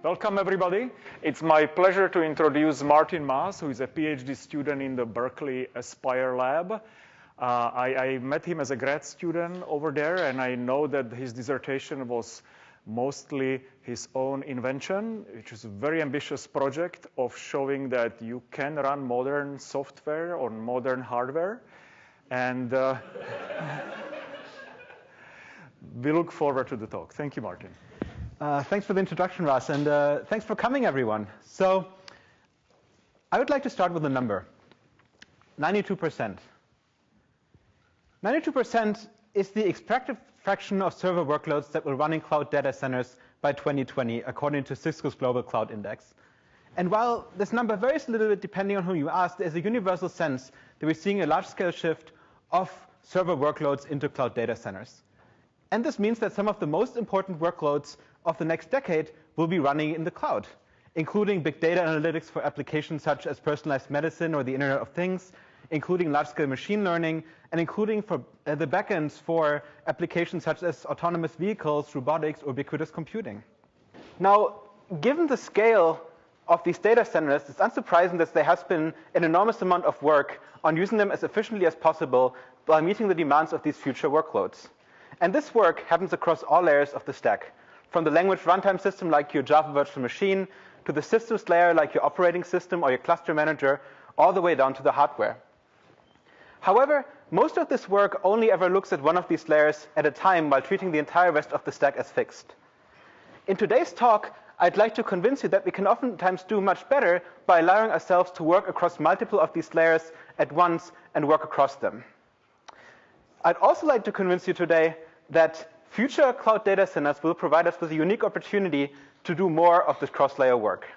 Welcome, everybody. It's my pleasure to introduce Martin Maas, who is a PhD student in the Berkeley Aspire Lab. I met him as a grad student over there, and I know that his dissertation was mostly his own invention, which is a very ambitious project of showing that you can run modern software on modern hardware. And we look forward to the talk. Thank you, Martin. Thanks for the introduction, Russ, and thanks for coming, everyone. So I would like to start with a number, 92%. 92% is the expected fraction of server workloads that will run in cloud data centers by 2020, according to Cisco's Global Cloud Index. And while this number varies a little bit depending on who you ask, there's a universal sense that we're seeing a large-scale shift of server workloads into cloud data centers. And this means that some of the most important workloads of the next decade will be running in the cloud, including big data analytics for applications such as personalized medicine or the Internet of Things, including large-scale machine learning, and including for the backends for applications such as autonomous vehicles, robotics, or ubiquitous computing. Now, given the scale of these data centers, it's unsurprising that there has been an enormous amount of work on using them as efficiently as possible by meeting the demands of these future workloads. And this work happens across all layers of the stack, from the language runtime system like your Java virtual machine, to the systems layer like your operating system or your cluster manager, all the way down to the hardware. However, most of this work only ever looks at one of these layers at a time while treating the entire rest of the stack as fixed. In today's talk, I'd like to convince you that we can oftentimes do much better by allowing ourselves to work across multiple of these layers at once and work across them. I'd also like to convince you today that future cloud data centers will provide us with a unique opportunity to do more of this cross-layer work.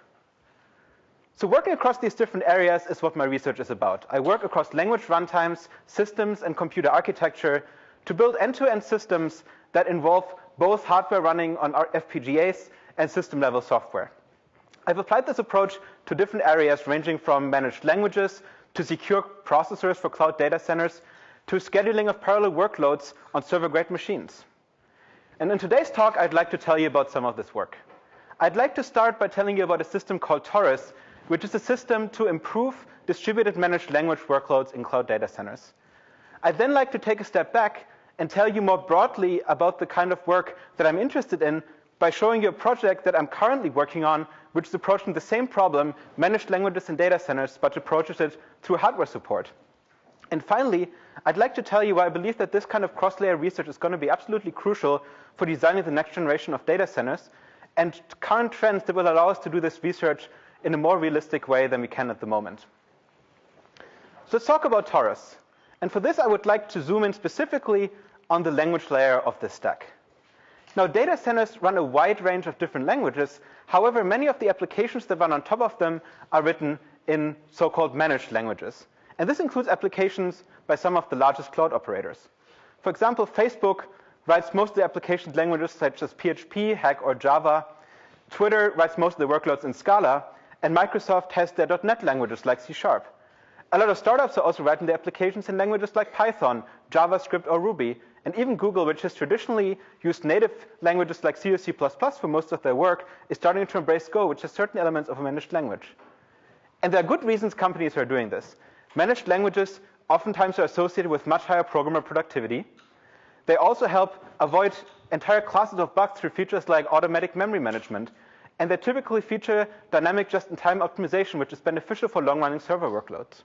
So working across these different areas is what my research is about. I work across language runtimes, systems, and computer architecture to build end-to-end systems that involve both hardware running on our FPGAs and system-level software. I've applied this approach to different areas ranging from managed languages to secure processors for cloud data centers to scheduling of parallel workloads on server-grade machines. And in today's talk, I'd like to tell you about some of this work. I'd like to start by telling you about a system called Taurus, which is a system to improve distributed managed language workloads in cloud data centers. I'd then like to take a step back and tell you more broadly about the kind of work that I'm interested in by showing you a project that I'm currently working on, which is approaching the same problem, managed languages in data centers, but approaches it through hardware support. And finally, I'd like to tell you why I believe that this kind of cross-layer research is going to be absolutely crucial for designing the next generation of data centers and current trends that will allow us to do this research in a more realistic way than we can at the moment. So let's talk about Taurus. And for this, I would like to zoom in specifically on the language layer of this stack. Now, data centers run a wide range of different languages. However, many of the applications that run on top of them are written in so-called managed languages. And this includes applications by some of the largest cloud operators. For example, Facebook writes most of the application languages such as PHP, Hack, or Java. Twitter writes most of the workloads in Scala. And Microsoft has their .NET languages like C#. A lot of startups are also writing their applications in languages like Python, JavaScript, or Ruby. And even Google, which has traditionally used native languages like C or C++ for most of their work, is starting to embrace Go, which has certain elements of a managed language. And there are good reasons companies are doing this. Managed languages oftentimes are associated with much higher programmer productivity. They also help avoid entire classes of bugs through features like automatic memory management. And they typically feature dynamic just-in-time optimization, which is beneficial for long-running server workloads.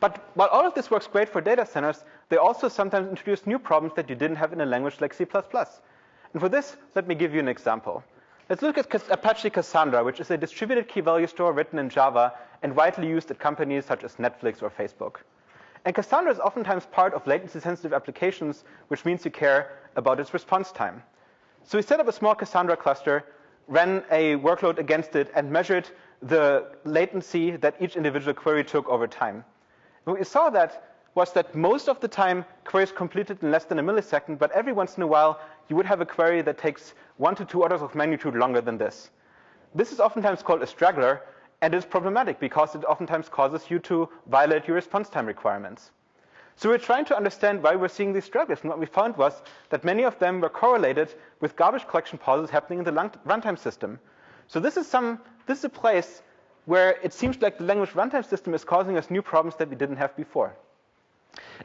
But while all of this works great for data centers, they also sometimes introduce new problems that you didn't have in a language like C++. And for this, let me give you an example. Let's look at Apache Cassandra, which is a distributed key-value store written in Java and widely used at companies such as Netflix or Facebook. And Cassandra is oftentimes part of latency-sensitive applications, which means you care about its response time. So we set up a small Cassandra cluster, ran a workload against it, and measured the latency that each individual query took over time. And what we saw was that most of the time, queries completed in less than a millisecond, but every once in a while, you would have a query that takes 1 to 2 orders of magnitude longer than this. This is oftentimes called a straggler, and is problematic because it oftentimes causes you to violate your response time requirements. So we're trying to understand why we're seeing these stragglers, and what we found was that many of them were correlated with garbage collection pauses happening in the runtime system. So this is a place where it seems like the language runtime system is causing us new problems that we didn't have before.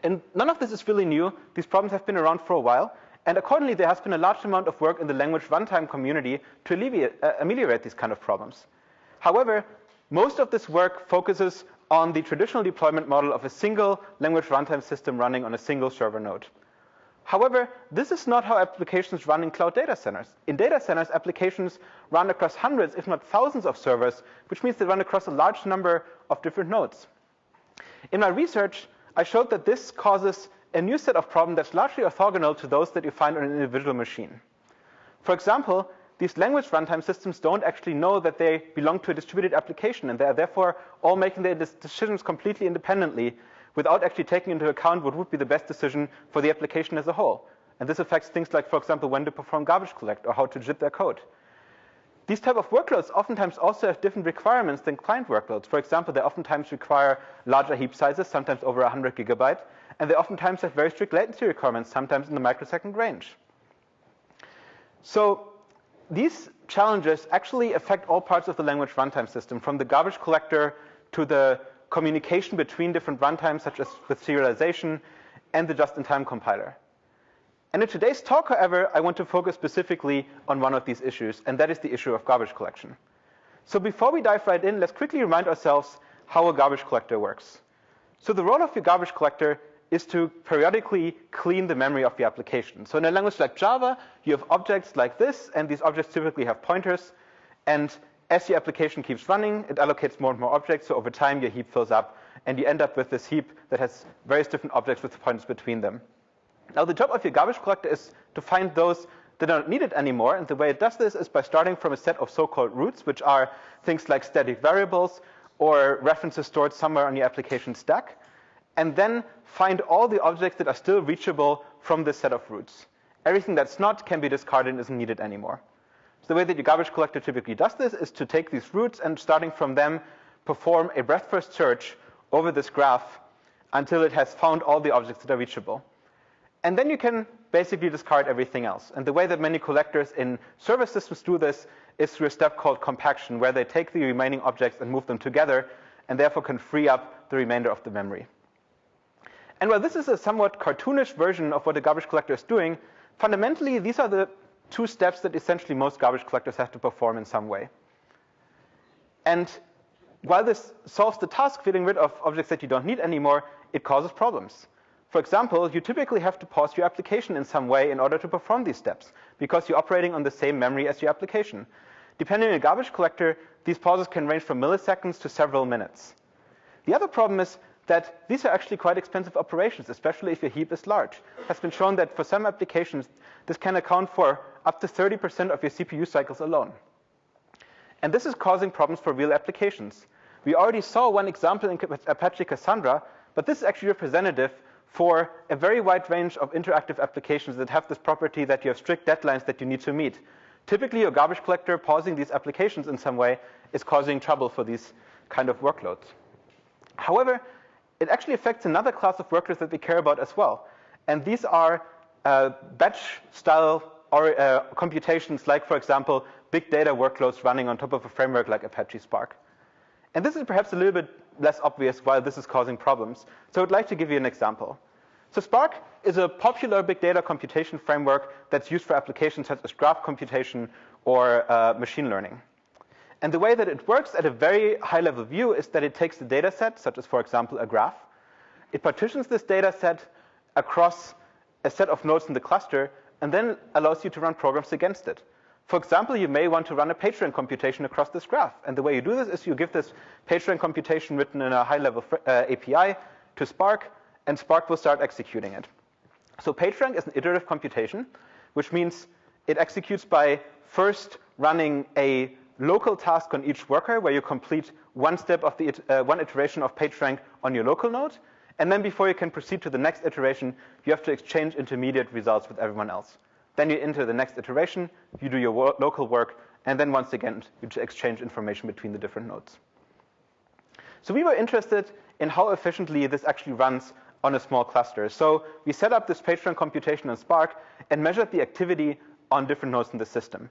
And none of this is really new. These problems have been around for a while. And accordingly, there has been a large amount of work in the language runtime community to ameliorate these kind of problems. However, most of this work focuses on the traditional deployment model of a single language runtime system running on a single server node. However, this is not how applications run in cloud data centers. In data centers, applications run across hundreds, if not thousands of servers, which means they run across a large number of different nodes. In my research, I showed that this causes a new set of problems that's largely orthogonal to those that you find on an individual machine. For example, these language runtime systems don't actually know that they belong to a distributed application, and they are therefore all making their decisions completely independently without actually taking into account what would be the best decision for the application as a whole. And this affects things like, for example, when to perform garbage collect or how to JIT their code. These type of workloads oftentimes also have different requirements than client workloads. For example, they oftentimes require larger heap sizes, sometimes over 100 gigabytes, and they oftentimes have very strict latency requirements, sometimes in the microsecond range. So these challenges actually affect all parts of the language runtime system, from the garbage collector to the communication between different runtimes, such as with serialization, and the just-in-time compiler. And in today's talk, however, I want to focus specifically on one of these issues, and that is the issue of garbage collection. So before we dive right in, let's quickly remind ourselves how a garbage collector works. So the role of your garbage collector is to periodically clean the memory of the application. So in a language like Java, you have objects like this, and these objects typically have pointers. And as your application keeps running, it allocates more and more objects, so over time your heap fills up, and you end up with this heap that has various different objects with pointers between them. Now the job of your garbage collector is to find those that don't need it anymore, and the way it does this is by starting from a set of so-called roots, which are things like static variables or references stored somewhere on your application stack, and then find all the objects that are still reachable from this set of roots. Everything that's not can be discarded and isn't needed anymore. So the way that your garbage collector typically does this is to take these roots and, starting from them, perform a breadth-first search over this graph until it has found all the objects that are reachable. And then you can basically discard everything else. And the way that many collectors in server systems do this is through a step called compaction, where they take the remaining objects and move them together, and therefore can free up the remainder of the memory. And while this is a somewhat cartoonish version of what a garbage collector is doing, fundamentally, these are the two steps that essentially most garbage collectors have to perform in some way. And while this solves the task of getting rid of objects that you don't need anymore, it causes problems. For example, you typically have to pause your application in some way in order to perform these steps, because you're operating on the same memory as your application. Depending on a garbage collector, these pauses can range from milliseconds to several minutes. The other problem is that these are actually quite expensive operations, especially if your heap is large. It has been shown that for some applications, this can account for up to 30% of your CPU cycles alone. And this is causing problems for real applications. We already saw one example in Apache Cassandra, but this is actually representative for a very wide range of interactive applications that have this property that you have strict deadlines that you need to meet. Typically, your garbage collector pausing these applications in some way is causing trouble for these kind of workloads. However, it actually affects another class of workloads that we care about as well. And these are batch-style computations, like, for example, big data workloads running on top of a framework like Apache Spark. And this is perhaps a little bit less obvious why this is causing problems. So I'd like to give you an example. So Spark is a popular big data computation framework that's used for applications such as graph computation or machine learning. And the way that it works at a very high-level view is that it takes the data set, such as, for example, a graph. It partitions this data set across a set of nodes in the cluster, and then allows you to run programs against it. For example, you may want to run a PageRank computation across this graph. And the way you do this is you give this PageRank computation written in a high-level API to Spark, and Spark will start executing it. So PageRank is an iterative computation, which means it executes by first running a local task on each worker, where you complete one step of the one iteration of PageRank on your local node. And then before you can proceed to the next iteration, you have to exchange intermediate results with everyone else. Then you enter the next iteration, you do your local work, and then once again, you exchange information between the different nodes. So we were interested in how efficiently this actually runs on a small cluster. So we set up this PageRank computation on Spark and measured the activity on different nodes in the system.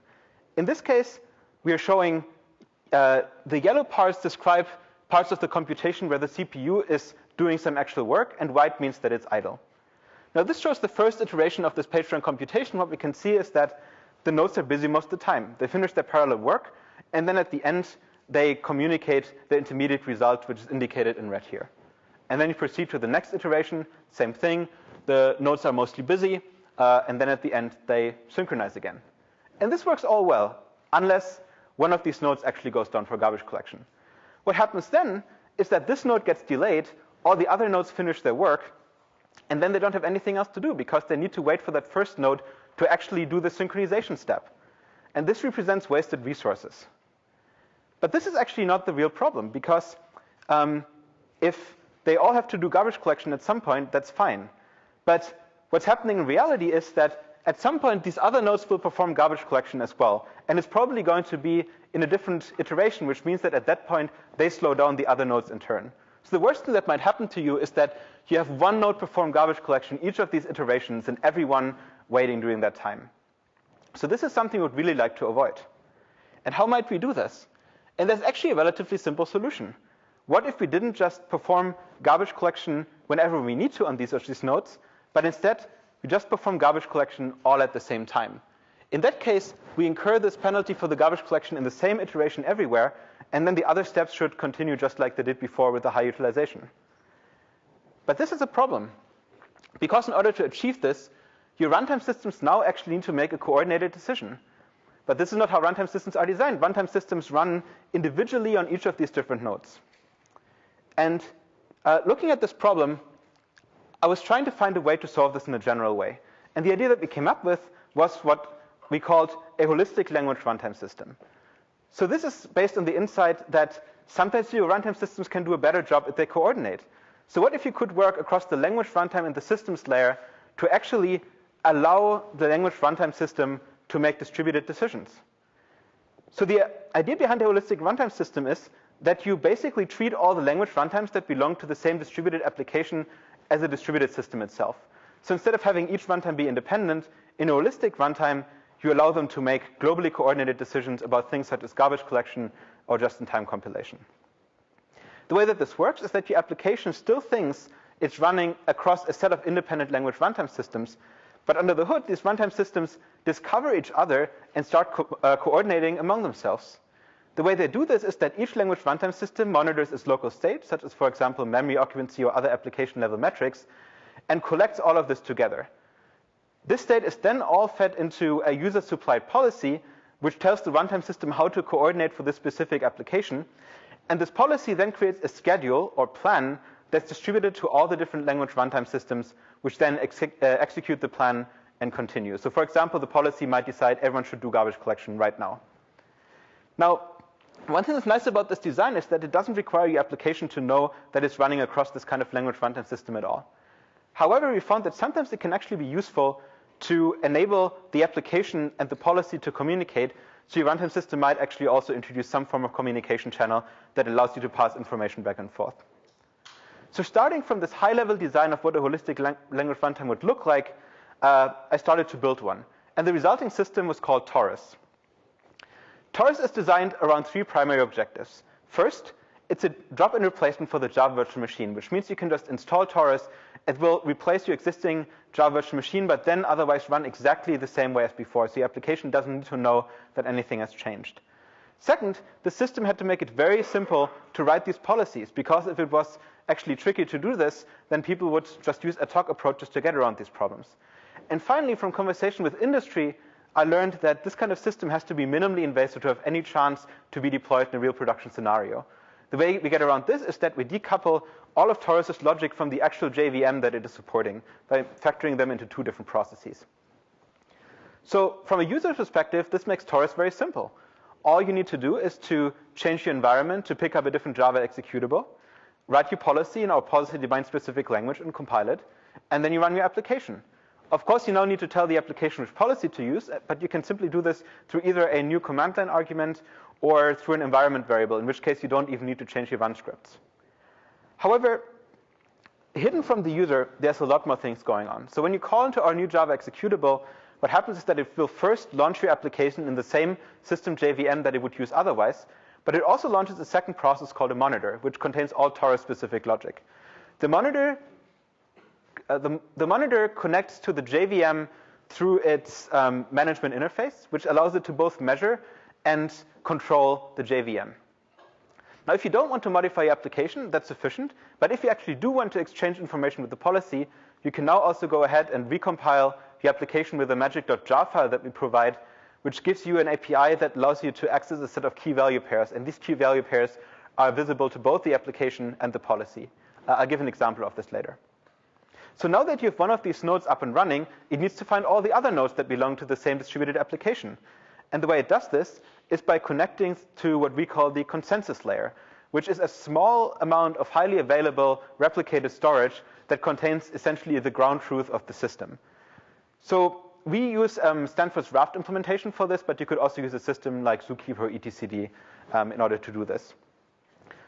In this case, we are showing the yellow parts describe parts of the computation where the CPU is doing some actual work, and white means that it's idle. Now, this shows the first iteration of this page-run computation. What we can see is that the nodes are busy most of the time. They finish their parallel work, and then at the end, they communicate the intermediate result, which is indicated in red here. And then you proceed to the next iteration, same thing. The nodes are mostly busy, and then at the end, they synchronize again. And this works all well, unless one of these nodes actually goes down for garbage collection. What happens then is that this node gets delayed, all the other nodes finish their work, and then they don't have anything else to do because they need to wait for that first node to actually do the synchronization step. And this represents wasted resources. But this is actually not the real problem, because if they all have to do garbage collection at some point, that's fine. But what's happening in reality is that at some point, these other nodes will perform garbage collection as well. And it's probably going to be in a different iteration, which means that at that point, they slow down the other nodes in turn. So the worst thing that might happen to you is that you have one node perform garbage collection each of these iterations, and everyone waiting during that time. So this is something we'd really like to avoid. And how might we do this? And there's actually a relatively simple solution. What if we didn't just perform garbage collection whenever we need to on these nodes, but instead we just perform garbage collection all at the same time? In that case, we incur this penalty for the garbage collection in the same iteration everywhere, and then the other steps should continue just like they did before with the high utilization. But this is a problem, because in order to achieve this, your runtime systems now actually need to make a coordinated decision. But this is not how runtime systems are designed. Runtime systems run individually on each of these different nodes. And looking at this problem, I was trying to find a way to solve this in a general way. And the idea that we came up with was what we called a holistic language runtime system. So this is based on the insight that sometimes your runtime systems can do a better job if they coordinate. So what if you could work across the language runtime and the systems layer to actually allow the language runtime system to make distributed decisions? So the idea behind the holistic runtime system is that you basically treat all the language runtimes that belong to the same distributed application as a distributed system itself. So instead of having each runtime be independent, in a holistic runtime, you allow them to make globally coordinated decisions about things such as garbage collection or just-in-time compilation. The way that this works is that your application still thinks it's running across a set of independent language runtime systems, but under the hood, these runtime systems discover each other and start coordinating among themselves. The way they do this is that each language runtime system monitors its local state, such as, for example, memory occupancy or other application-level metrics, and collects all of this together. This state is then all fed into a user-supplied policy, which tells the runtime system how to coordinate for this specific application. And this policy then creates a schedule or plan that's distributed to all the different language runtime systems, which then execute the plan and continue. So for example, the policy might decide everyone should do garbage collection right now. Now, one thing that's nice about this design is that it doesn't require your application to know that it's running across this kind of language runtime system at all. However, we found that sometimes it can actually be useful to enable the application and the policy to communicate. So your runtime system might actually also introduce some form of communication channel that allows you to pass information back and forth. So starting from this high-level design of what a holistic language runtime would look like, I started to build one. And the resulting system was called Taurus. Taurus is designed around three primary objectives. First, it's a drop-in replacement for the Java virtual machine, which means you can just install Taurus. It will replace your existing Java virtual machine, but then otherwise run exactly the same way as before. So your application doesn't need to know that anything has changed. Second, the system had to make it very simple to write these policies, because if it was actually tricky to do this, then people would just use ad hoc approaches to get around these problems. And finally, from conversation with industry, I learned that this kind of system has to be minimally invasive to have any chance to be deployed in a real production scenario. The way we get around this is that we decouple all of Taurus's logic from the actual JVM that it is supporting by factoring them into two different processes. So from a user perspective, this makes Taurus very simple. All you need to do is to change your environment to pick up a different Java executable, write your policy in our policy-defined specific language and compile it, and then you run your application. Of course, you now need to tell the application which policy to use, but you can simply do this through either a new command line argument or through an environment variable, in which case you don't even need to change your run scripts. However, hidden from the user, there's a lot more things going on. So when you call into our new Java executable, what happens is that it will first launch your application in the same system JVM that it would use otherwise, but it also launches a second process called a monitor, which contains all Taurus-specific logic. The monitor connects to the JVM through its management interface, which allows it to both measure and control the JVM. Now, if you don't want to modify your application, that's sufficient. But if you actually do want to exchange information with the policy, you can now also go ahead and recompile the application with a magic.jar file that we provide, which gives you an API that allows you to access a set of key value pairs. And these key value pairs are visible to both the application and the policy. I'll give an example of this later. So now that you have one of these nodes up and running, it needs to find all the other nodes that belong to the same distributed application. And the way it does this is by connecting to what we call the consensus layer, which is a small amount of highly available replicated storage that contains essentially the ground truth of the system. So we use Stanford's Raft implementation for this, but you could also use a system like Zookeeper or etcd in order to do this.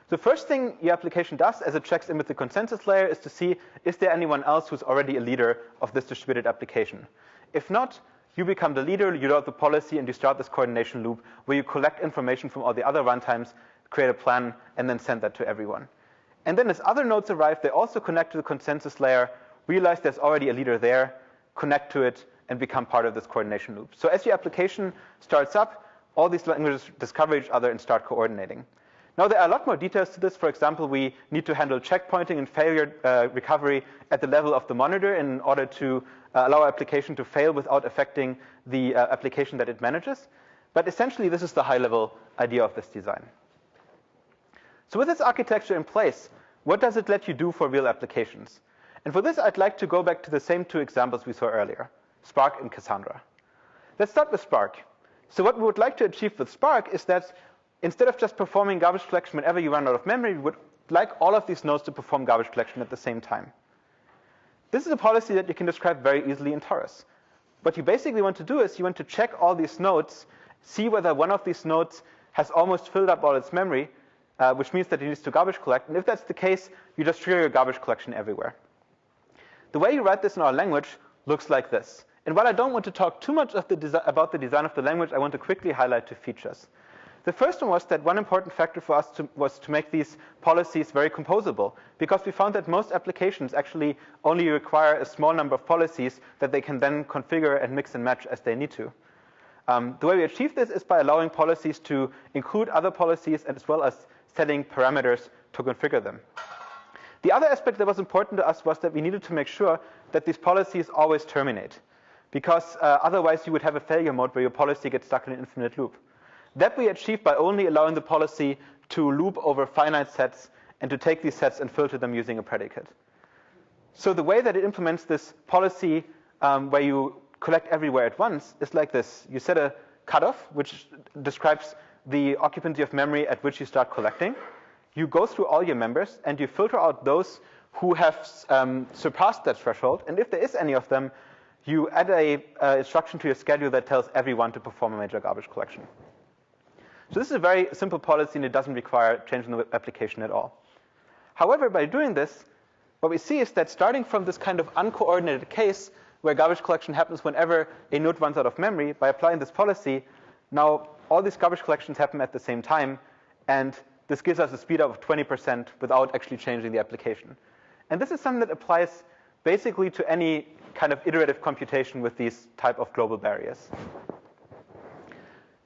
The first thing your application does as it checks in with the consensus layer is to see, is there anyone else who's already a leader of this distributed application? If not, you become the leader, you load the policy, and you start this coordination loop where you collect information from all the other runtimes, create a plan, and then send that to everyone. And then as other nodes arrive, they also connect to the consensus layer, realize there's already a leader there, connect to it, and become part of this coordination loop. So as your application starts up, all these languages discover each other and start coordinating. Now, there are a lot more details to this. For example, we need to handle checkpointing and failure recovery at the level of the monitor in order to allow our application to fail without affecting the application that it manages. But essentially, this is the high-level idea of this design. So with this architecture in place, what does it let you do for real applications? And for this, I'd like to go back to the same two examples we saw earlier, Spark and Cassandra. Let's start with Spark. So what we would like to achieve with Spark is that instead of just performing garbage collection whenever you run out of memory, we would like all of these nodes to perform garbage collection at the same time. This is a policy that you can describe very easily in Taurus. What you basically want to do is you want to check all these nodes, see whether one of these nodes has almost filled up all its memory, which means that it needs to garbage collect. And if that's the case, you just trigger your garbage collection everywhere. The way you write this in our language looks like this. And while I don't want to talk too much about the design of the language, I want to quickly highlight two features. The first one was that one important factor for us was to make these policies very composable, because we found that most applications actually only require a small number of policies that they can then configure and mix and match as they need to. The way we achieve this is by allowing policies to include other policies as well as setting parameters to configure them. The other aspect that was important to us was that we needed to make sure that these policies always terminate, because otherwise you would have a failure mode where your policy gets stuck in an infinite loop. That we achieve by only allowing the policy to loop over finite sets and to take these sets and filter them using a predicate. So the way that it implements this policy where you collect everywhere at once is like this. You set a cutoff, which describes the occupancy of memory at which you start collecting. You go through all your members, and you filter out those who have surpassed that threshold. And if there is any of them, you add a instruction to your schedule that tells everyone to perform a major garbage collection. So this is a very simple policy, and it doesn't require changing the application at all. However, by doing this, what we see is that starting from this kind of uncoordinated case where garbage collection happens whenever a node runs out of memory, by applying this policy, now all these garbage collections happen at the same time, and this gives us a speed up of 20% without actually changing the application. And this is something that applies basically to any kind of iterative computation with these type of global barriers.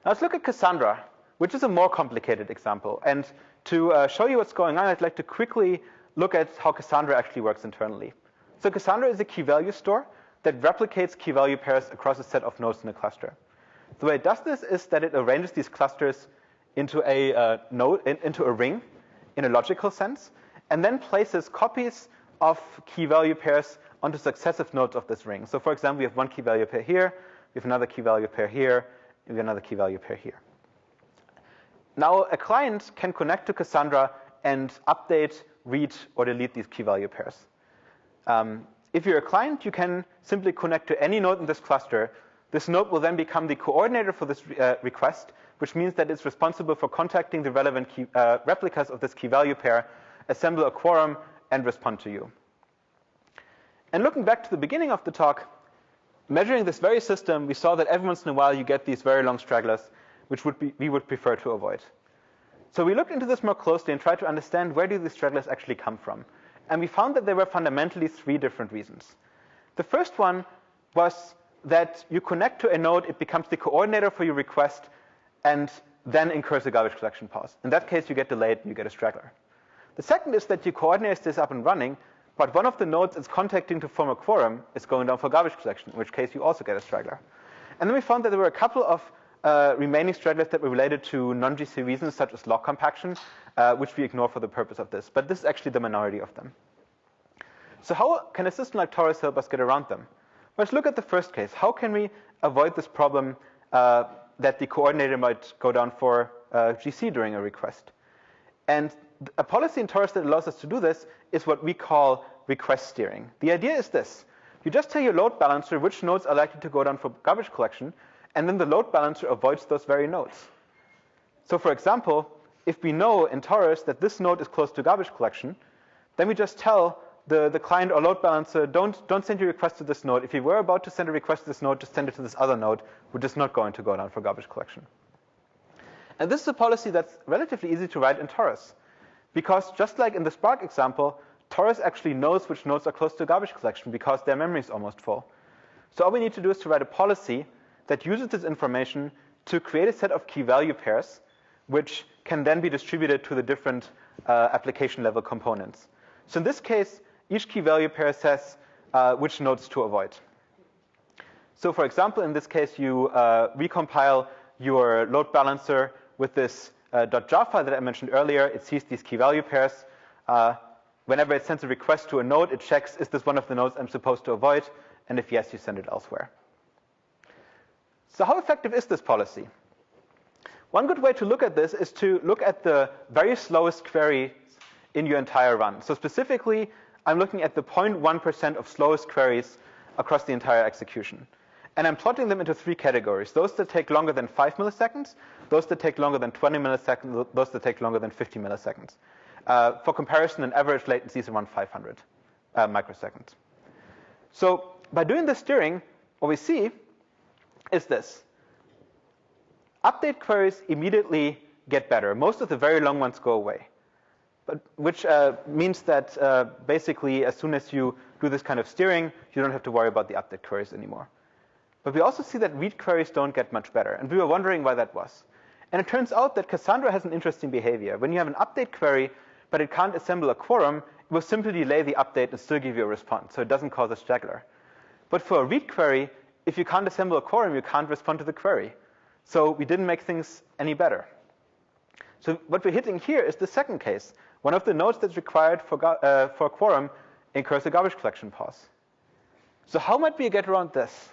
Now let's look at Cassandra, which is a more complicated example. And to show you what's going on, I'd like to quickly look at how Cassandra actually works internally. So Cassandra is a key value store that replicates key value pairs across a set of nodes in a cluster. The way it does this is that it arranges these clusters into a into a ring in a logical sense, and then places copies of key value pairs onto successive nodes of this ring. So for example, we have one key value pair here, we have another key value pair here, we have another key value pair here. Now, a client can connect to Cassandra and update, read, or delete these key value pairs. If you're a client, you can simply connect to any node in this cluster. This node will then become the coordinator for this request, which means that it's responsible for contacting the relevant replicas of this key value pair, assemble a quorum, and respond to you. And looking back to the beginning of the talk, measuring this very system, we saw that every once in a while you get these very long stragglers, which we would prefer to avoid. So we looked into this more closely and tried to understand where do these stragglers actually come from. And we found that there were fundamentally 3 different reasons. The first one was that you connect to a node, it becomes the coordinator for your request, and then incurs a garbage collection pause. In that case, you get delayed and you get a straggler. The second is that your coordinator stays up and running, but one of the nodes it's contacting to form a quorum is going down for garbage collection, in which case you also get a straggler. And then we found that there were a couple of remaining stragglers that were related to non-GC reasons, such as log compaction, which we ignore for the purpose of this. But this is actually the minority of them. So how can a system like Taurus help us get around them? Let's look at the first case. How can we avoid this problem that the coordinator might go down for GC during a request? And a policy in Taurus that allows us to do this is what we call request steering. The idea is this. You just tell your load balancer which nodes are likely to go down for garbage collection, and then the load balancer avoids those very nodes. So for example, if we know in Taurus that this node is close to garbage collection, then we just tell the client or load balancer, don't send your request to this node. If you were about to send a request to this node, just send it to this other node, which is not going to go down for garbage collection. And this is a policy that's relatively easy to write in Taurus. Because just like in the Spark example, Taurus actually knows which nodes are close to garbage collection because their memory is almost full. So all we need to do is to write a policy that uses this information to create a set of key value pairs, which can then be distributed to the different application level components. So in this case, each key value pair says which nodes to avoid. So for example, in this case, you recompile your load balancer with this .jar file that I mentioned earlier. It sees these key value pairs. Whenever it sends a request to a node, it checks, is this one of the nodes I'm supposed to avoid? And if yes, you send it elsewhere. So how effective is this policy? One good way to look at this is to look at the very slowest queries in your entire run. So specifically, I'm looking at the 0.1% of slowest queries across the entire execution. And I'm plotting them into 3 categories. Those that take longer than 5 milliseconds, those that take longer than 20 milliseconds, those that take longer than 50 milliseconds. For comparison, an average latency is around 500 microseconds. So by doing this steering, what we see is this. Update queries immediately get better. Most of the very long ones go away. But which means that basically as soon as you do this kind of steering, you don't have to worry about the update queries anymore. But we also see that read queries don't get much better. And we were wondering why that was. And it turns out that Cassandra has an interesting behavior. When you have an update query, but it can't assemble a quorum, it will simply delay the update and still give you a response. So it doesn't cause a straggler. But for a read query, if you can't assemble a quorum, you can't respond to the query. So we didn't make things any better. So what we're hitting here is the second case. One of the nodes that's required for a quorum incurs a garbage collection pause. So how might we get around this?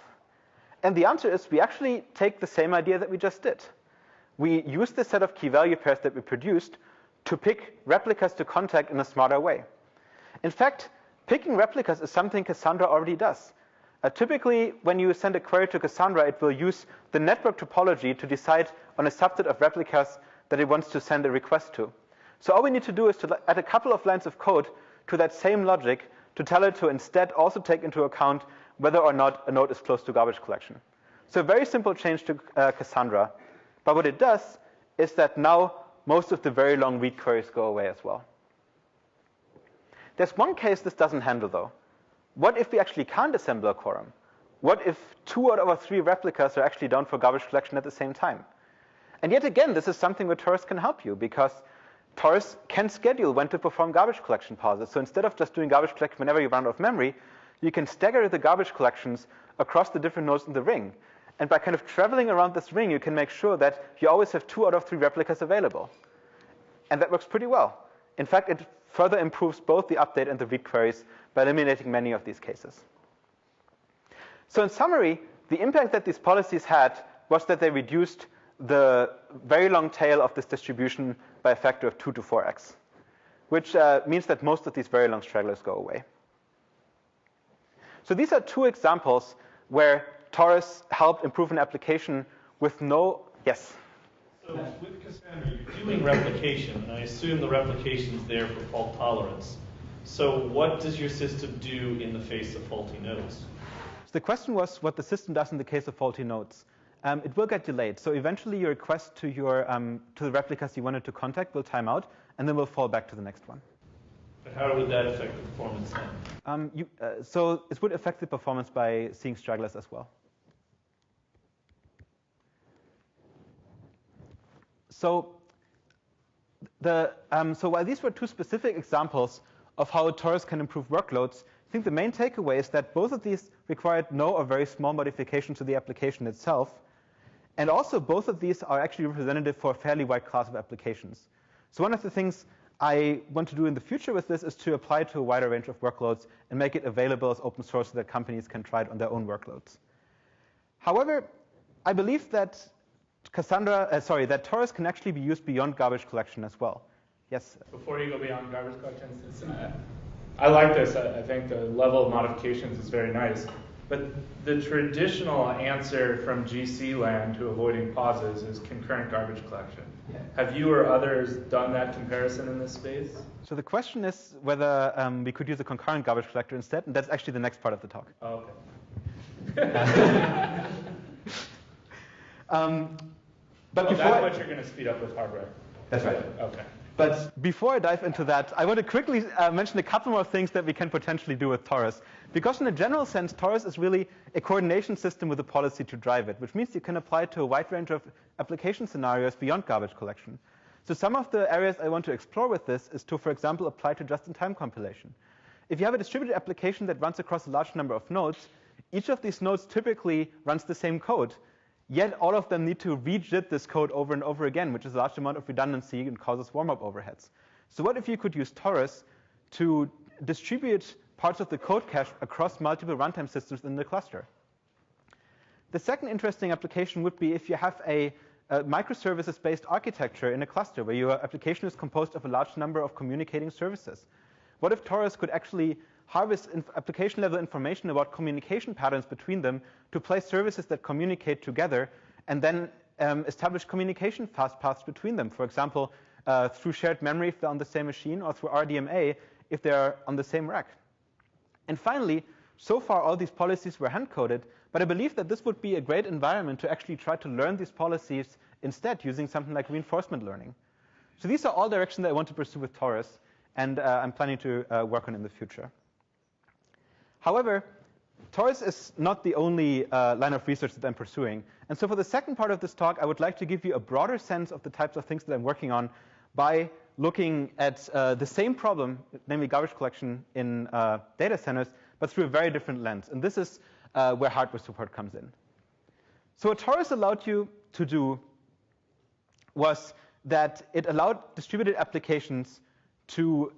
And the answer is we actually take the same idea that we just did. We use the set of key value pairs that we produced to pick replicas to contact in a smarter way. In fact, picking replicas is something Cassandra already does. Typically, when you send a query to Cassandra, it will use the network topology to decide on a subset of replicas that it wants to send a request to. So all we need to do is to add a couple of lines of code to that same logic to tell it to instead also take into account whether or not a node is close to garbage collection. So a very simple change to Cassandra. But what it does is that now most of the very long read queries go away as well. There's one case this doesn't handle, though. What if we actually can't assemble a quorum? What if 2 out of our 3 replicas are actually down for garbage collection at the same time? And yet again, this is something where Taurus can help you, because Taurus can schedule when to perform garbage collection pauses. So instead of just doing garbage collection whenever you run out of memory, you can stagger the garbage collections across the different nodes in the ring. And by kind of traveling around this ring, you can make sure that you always have 2 out of 3 replicas available. And that works pretty well. In fact, it further improves both the update and the read queries by eliminating many of these cases. So in summary, the impact that these policies had was that they reduced the very long tail of this distribution by a factor of 2 to 4x, which means that most of these very long stragglers go away. So these are 2 examples where Taurus helped improve an application with no, yes? So with Cassandra, you're doing replication, and I assume the replication is there for fault tolerance. So what does your system do in the face of faulty nodes? the question was what the system does in the case of faulty nodes. It will get delayed. So eventually your request to the replicas you wanted to contact will time out, and then will fall back to the next one. But how would that affect the performance then? So it would affect the performance by seeing stragglers as well. So while these were two specific examples of how Taurus can improve workloads, I think the main takeaway is that both of these required no or very small modifications to the application itself. And also, both of these are actually representative for a fairly wide class of applications. So one of the things I want to do in the future with this is to apply it to a wider range of workloads and make it available as open source so that companies can try it on their own workloads. However, I believe that that Taurus can actually be used beyond garbage collection as well. Yes? Before you go beyond garbage collection, I like this. I think the level of modifications is very nice. But the traditional answer from GC land to avoiding pauses is concurrent garbage collection. Yeah. Have you or others done that comparison in this space? So the question is whether we could use a concurrent garbage collector instead, and that's actually the next part of the talk. Oh, okay. But before that's what you're going to speed up with hardware. That's right. Okay. But before I dive into that, I want to quickly mention a couple more things that we can potentially do with Taurus. Because in a general sense, Taurus is really a coordination system with a policy to drive it, which means you can apply it to a wide range of application scenarios beyond garbage collection. So some of the areas I want to explore with this is to, for example, apply to just-in-time compilation. If you have a distributed application that runs across a large number of nodes, each of these nodes typically runs the same code. Yet all of them need to rejit this code over and over again, which is a large amount of redundancy and causes warm-up overheads. So what if you could use Taurus to distribute parts of the code cache across multiple runtime systems in the cluster? The second interesting application would be if you have a microservices-based architecture in a cluster where your application is composed of a large number of communicating services. What if Taurus could actually harvest application-level information about communication patterns between them to place services that communicate together, and then establish communication fast paths between them, for example, through shared memory if they're on the same machine, or through RDMA if they're on the same rack. And finally, so far all these policies were hand-coded, but I believe that this would be a great environment to actually try to learn these policies instead using something like reinforcement learning. So these are all directions that I want to pursue with Taurus, and I'm planning to work on in the future. However, Taurus is not the only line of research that I'm pursuing. And so for the second part of this talk, I would like to give you a broader sense of the types of things that I'm working on by looking at the same problem, namely garbage collection in data centers, but through a very different lens. And this is where hardware support comes in. So what Taurus allowed you to do was that it allowed distributed applications to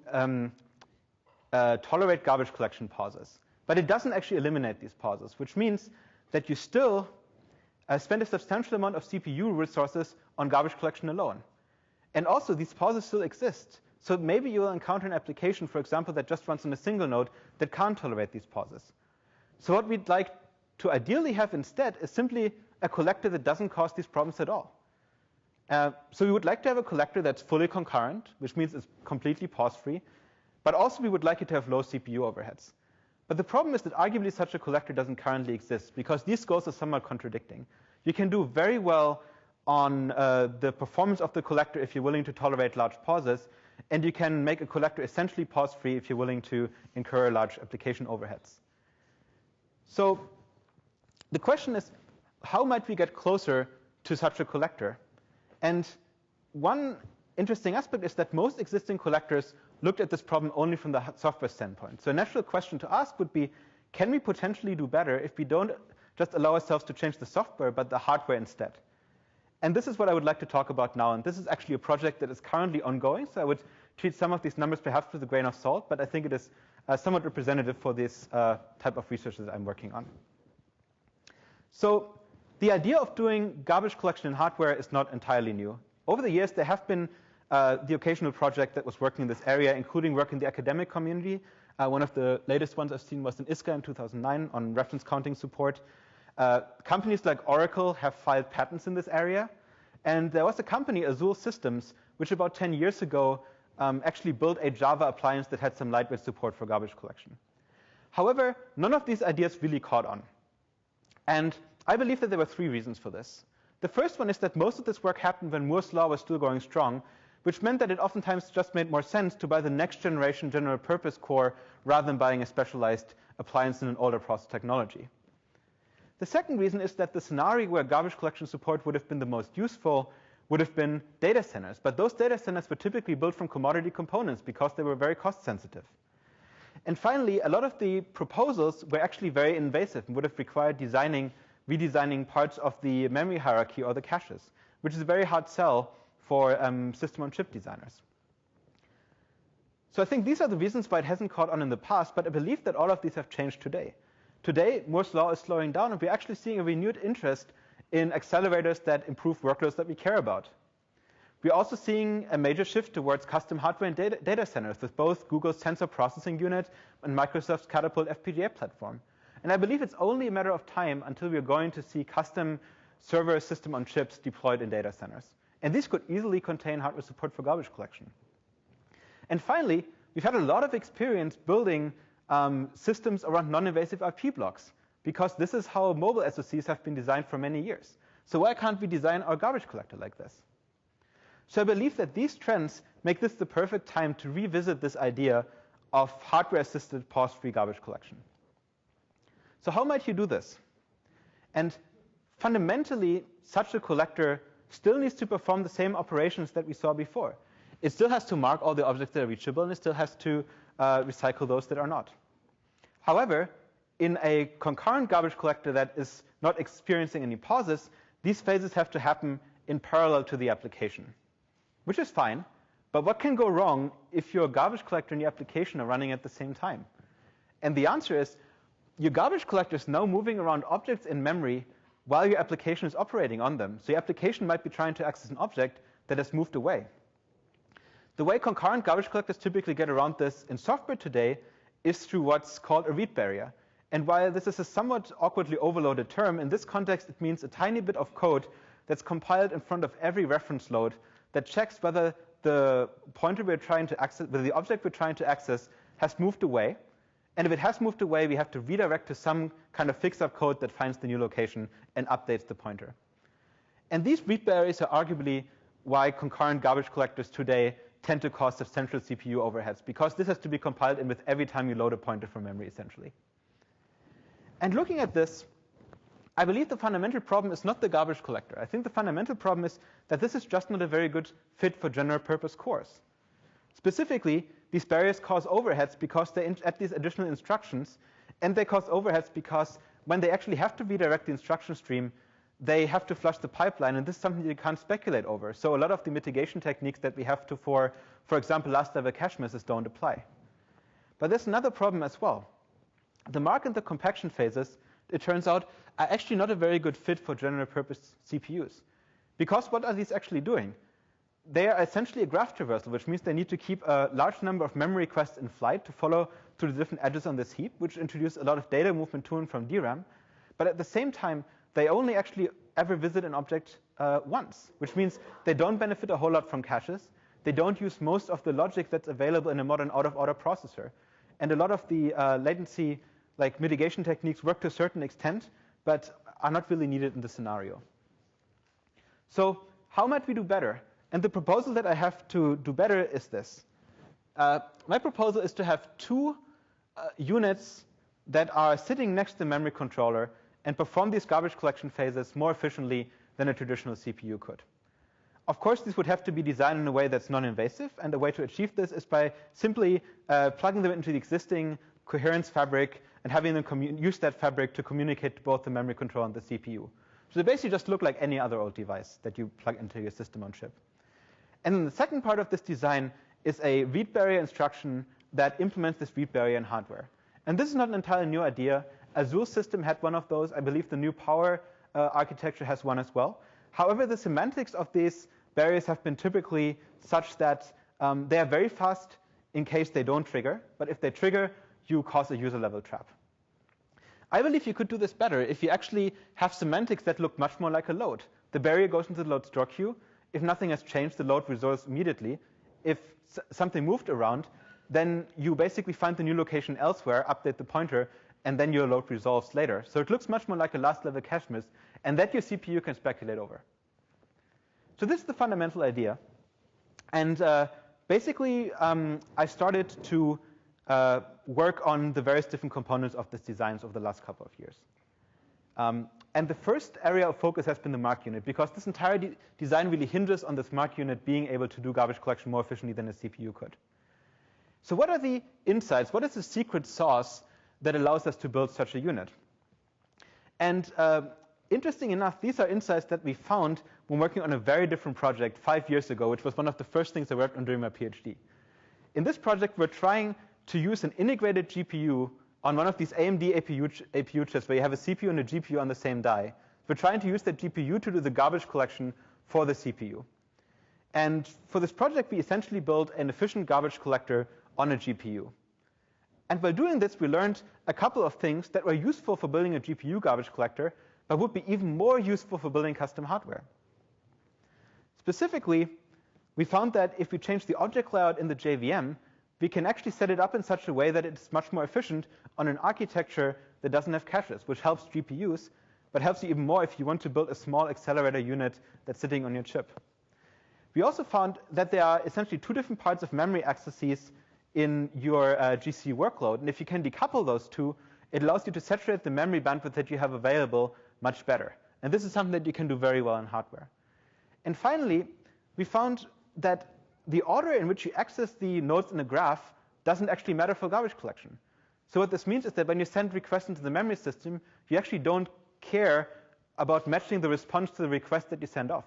tolerate garbage collection pauses. But it doesn't actually eliminate these pauses, which means that you still spend a substantial amount of CPU resources on garbage collection alone. And also, these pauses still exist. So maybe you'll encounter an application, for example, that just runs on a single node that can't tolerate these pauses. So what we'd like to ideally have instead is simply a collector that doesn't cause these problems at all. So we would like to have a collector that's fully concurrent, which means it's completely pause-free. But also, we would like it to have low CPU overheads. But the problem is that arguably such a collector doesn't currently exist, because these goals are somewhat contradicting. You can do very well on the performance of the collector if you're willing to tolerate large pauses, and you can make a collector essentially pause-free if you're willing to incur large application overheads. So the question is, how might we get closer to such a collector? And one interesting aspect is that most existing collectors looked at this problem only from the software standpoint. So a natural question to ask would be, can we potentially do better if we don't just allow ourselves to change the software, but the hardware instead? And this is what I would like to talk about now. And this is actually a project that is currently ongoing. So I would treat some of these numbers perhaps with a grain of salt, but I think it is somewhat representative for this type of research that I'm working on. So the idea of doing garbage collection in hardware is not entirely new. Over the years, there have been the occasional project that was working in this area, including work in the academic community. One of the latest ones I've seen was in ISCA in 2009 on reference counting support. Companies like Oracle have filed patents in this area. And there was a company, Azul Systems, which about 10 years ago actually built a Java appliance that had some lightweight support for garbage collection. However, none of these ideas really caught on. And I believe that there were 3 reasons for this. The first one is that most of this work happened when Moore's law was still going strong, which meant that it oftentimes just made more sense to buy the next generation general purpose core rather than buying a specialized appliance in an older process technology. The second reason is that the scenario where garbage collection support would have been the most useful would have been data centers. But those data centers were typically built from commodity components because they were very cost sensitive. And finally, a lot of the proposals were actually very invasive and would have required redesigning parts of the memory hierarchy or the caches, which is a very hard sell for system-on-chip designers. So I think these are the reasons why it hasn't caught on in the past, but I believe that all of these have changed today. Today, Moore's law is slowing down, and we're actually seeing a renewed interest in accelerators that improve workloads that we care about. We're also seeing a major shift towards custom hardware and data centers with both Google's Tensor Processing Unit and Microsoft's Catapult FPGA platform. And I believe it's only a matter of time until we're going to see custom server system on chips deployed in data centers. And these could easily contain hardware support for garbage collection. And finally, we've had a lot of experience building systems around non-invasive IP blocks, because this is how mobile SoCs have been designed for many years. So why can't we design our garbage collector like this? So I believe that these trends make this the perfect time to revisit this idea of hardware-assisted pause-free garbage collection. So how might you do this? And fundamentally, such a collector still needs to perform the same operations that we saw before. It still has to mark all the objects that are reachable, and it still has to recycle those that are not. However, in a concurrent garbage collector that is not experiencing any pauses, these phases have to happen in parallel to the application, which is fine. But what can go wrong if your garbage collector and your application are running at the same time? And the answer is, your garbage collector is now moving around objects in memory while your application is operating on them. So your application might be trying to access an object that has moved away. The way concurrent garbage collectors typically get around this in software today is through what's called a read barrier. And while this is a somewhat awkwardly overloaded term, in this context it means a tiny bit of code that's compiled in front of every reference load that checks whether the pointer we're trying to access, whether the object we're trying to access has moved away. And if it has moved away, we have to redirect to some kind of fix-up code that finds the new location and updates the pointer. And these read barriers are arguably why concurrent garbage collectors today tend to cause substantial CPU overheads, because this has to be compiled in with every time you load a pointer from memory, essentially. And looking at this, I believe the fundamental problem is not the garbage collector. I think the fundamental problem is that this is just not a very good fit for general purpose cores. Specifically, these barriers cause overheads because they add these additional instructions, and they cause overheads because when they actually have to redirect the instruction stream, they have to flush the pipeline, and this is something you can't speculate over. So a lot of the mitigation techniques that we have to for example, last level cache misses don't apply. But there's another problem as well. The mark and the compaction phases, it turns out, are actually not a very good fit for general purpose CPUs. Because what are these actually doing? They are essentially a graph traversal, which means they need to keep a large number of memory requests in flight to follow through the different edges on this heap, which introduce a lot of data movement to and from DRAM. But at the same time, they only actually ever visit an object once, which means they don't benefit a whole lot from caches. They don't use most of the logic that's available in a modern out-of-order processor. And a lot of the latency mitigation techniques work to a certain extent, but are not really needed in the scenario. So how might we do better? And the proposal that I have to do better is this. My proposal is to have 2 units that are sitting next to the memory controller and perform these garbage collection phases more efficiently than a traditional CPU could. Of course, this would have to be designed in a way that's non-invasive, and a way to achieve this is by simply plugging them into the existing coherence fabric and having them use that fabric to communicate to both the memory controller and the CPU. So they basically just look like any other old device that you plug into your system on chip. And then the second part of this design is a read barrier instruction that implements this read barrier in hardware. And this is not an entirely new idea. Azul's system had one of those. I believe the new Power architecture has one as well. However, the semantics of these barriers have been typically such that they are very fast in case they don't trigger. But if they trigger, you cause a user-level trap. I believe you could do this better if you actually have semantics that look much more like a load. The barrier goes into the load store queue. If nothing has changed, the load resolves immediately. If something moved around, then you basically find the new location elsewhere, update the pointer, and then your load resolves later. So it looks much more like a last-level cache miss, and that your CPU can speculate over. So this is the fundamental idea. And basically, I started to work on the various different components of this design over the last couple of years. And the first area of focus has been the mark unit, because this entire design really hinges on this mark unit being able to do garbage collection more efficiently than a CPU could. So what are the insights? What is the secret sauce that allows us to build such a unit? And interesting enough, these are insights that we found when working on a very different project 5 years ago, which was one of the first things I worked on during my PhD. In this project, we're trying to use an integrated GPU on one of these AMD APU chips where you have a CPU and a GPU on the same die. We're trying to use that GPU to do the garbage collection for the CPU. And for this project, we essentially built an efficient garbage collector on a GPU. And by doing this, we learned a couple of things that were useful for building a GPU garbage collector, but would be even more useful for building custom hardware. Specifically, we found that if we change the object layout in the JVM, we can actually set it up in such a way that it's much more efficient on an architecture that doesn't have caches, which helps GPUs, but helps you even more if you want to build a small accelerator unit that's sitting on your chip. We also found that there are essentially two different parts of memory accesses in your GC workload. And if you can decouple those two, it allows you to saturate the memory bandwidth that you have available much better. And this is something that you can do very well in hardware. And finally, we found that the order in which you access the nodes in a graph doesn't actually matter for garbage collection. So what this means is that when you send requests into the memory system, you actually don't care about matching the response to the request that you send off,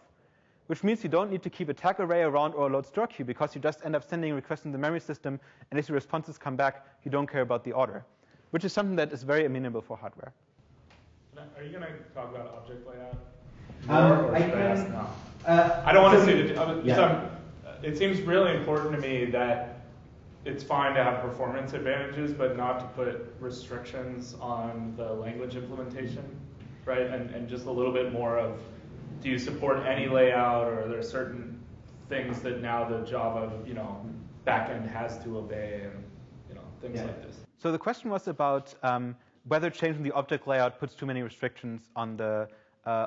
which means you don't need to keep a tag array around or a load store queue, because you just end up sending requests in the memory system, and if the responses come back, you don't care about the order, which is something that is very amenable for hardware. Are you going to talk about object layout more, or should I ask now? I don't want to say that. It seems really important to me that it's fine to have performance advantages, but not to put restrictions on the language implementation, right? And just a little bit more of, do you support any layout, or are there certain things that now the Java, backend has to obey, and things like this? So the question was about whether changing the object layout puts too many restrictions on the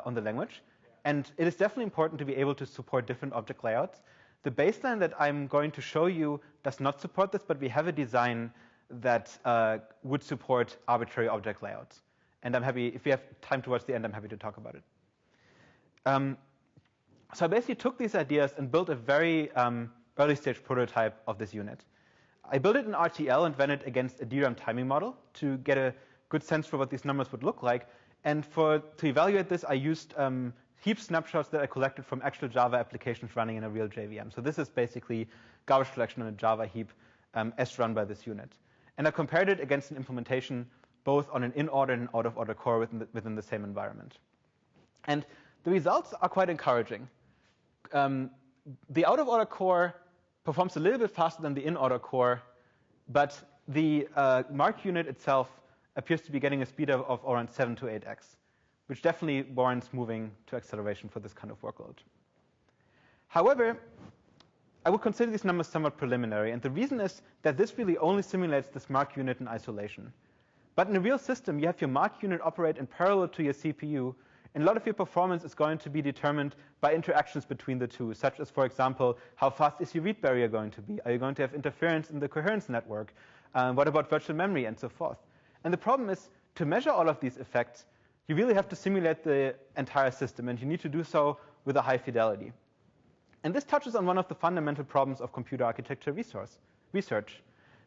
language, and it is definitely important to be able to support different object layouts. The baseline that I'm going to show you does not support this, but we have a design that would support arbitrary object layouts. And I'm happy, if we have time towards the end, I'm happy to talk about it. So I basically took these ideas and built a very early stage prototype of this unit. I built it in RTL and ran it against a DRAM timing model to get a good sense for what these numbers would look like. And to evaluate this, I used heap snapshots that I collected from actual Java applications running in a real JVM. So this is basically garbage collection on a Java heap as run by this unit. And I compared it against an implementation both on an in-order and out-of-order core within the same environment. And the results are quite encouraging. The out-of-order core performs a little bit faster than the in-order core, but the mark unit itself appears to be getting a speed of around 7 to 8x. Which definitely warrants moving to acceleration for this kind of workload. However, I would consider these numbers somewhat preliminary, and the reason is that this really only simulates this mark unit in isolation. But in a real system, you have your mark unit operate in parallel to your CPU, and a lot of your performance is going to be determined by interactions between the two, such as, for example, how fast is your read barrier going to be? Are you going to have interference in the coherence network? What about virtual memory, and so forth? And the problem is, to measure all of these effects, you really have to simulate the entire system, and you need to do so with a high fidelity. And this touches on one of the fundamental problems of computer architecture research,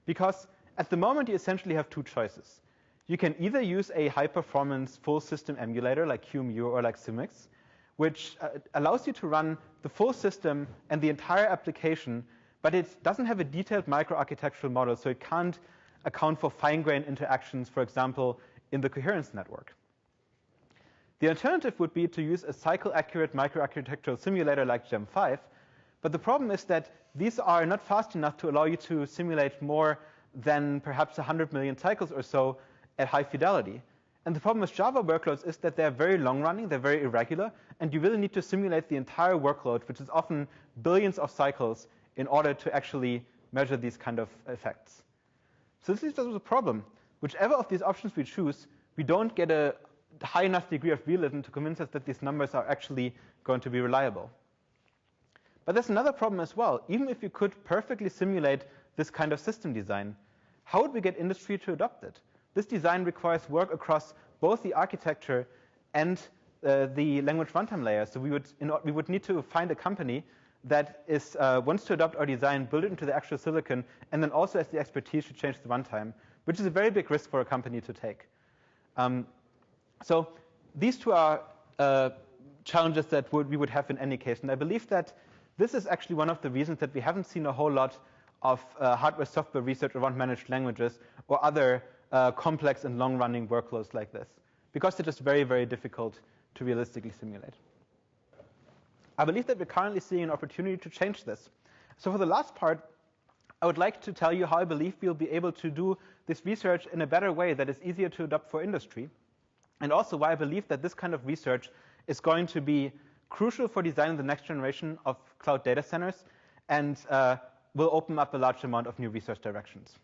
because at the moment you essentially have two choices. You can either use a high-performance full system emulator like QEMU or like Symix, which allows you to run the full system and the entire application, but it doesn't have a detailed microarchitectural model, so it can't account for fine-grained interactions, for example, in the coherence network. The alternative would be to use a cycle-accurate microarchitectural simulator like Gem5, but the problem is that these are not fast enough to allow you to simulate more than perhaps 100 million cycles or so at high fidelity. And the problem with Java workloads is that they're very long-running, they're very irregular, and you really need to simulate the entire workload, which is often billions of cycles, in order to actually measure these kind of effects. So this is a problem. whichever of these options we choose, we don't get a high enough degree of realism to convince us that these numbers are actually going to be reliable. But there's another problem as well. Even if you could perfectly simulate this kind of system design, how would we get industry to adopt it? This design requires work across both the architecture and the language runtime layer. So we would need to find a company that wants to adopt our design, build it into the actual silicon, and then also has the expertise to change the runtime, which is a very big risk for a company to take. So these two are challenges that we would have in any case. And I believe that this is actually one of the reasons that we haven't seen a whole lot of hardware-software research around managed languages or other complex and long-running workloads like this, because they're just very, very difficult to realistically simulate. I believe that we're currently seeing an opportunity to change this. So for the last part, I would like to tell you how I believe we'll be able to do this research in a better way that is easier to adopt for industry, and also why I believe that this kind of research is going to be crucial for designing the next generation of cloud data centers and will open up a large amount of new research directions.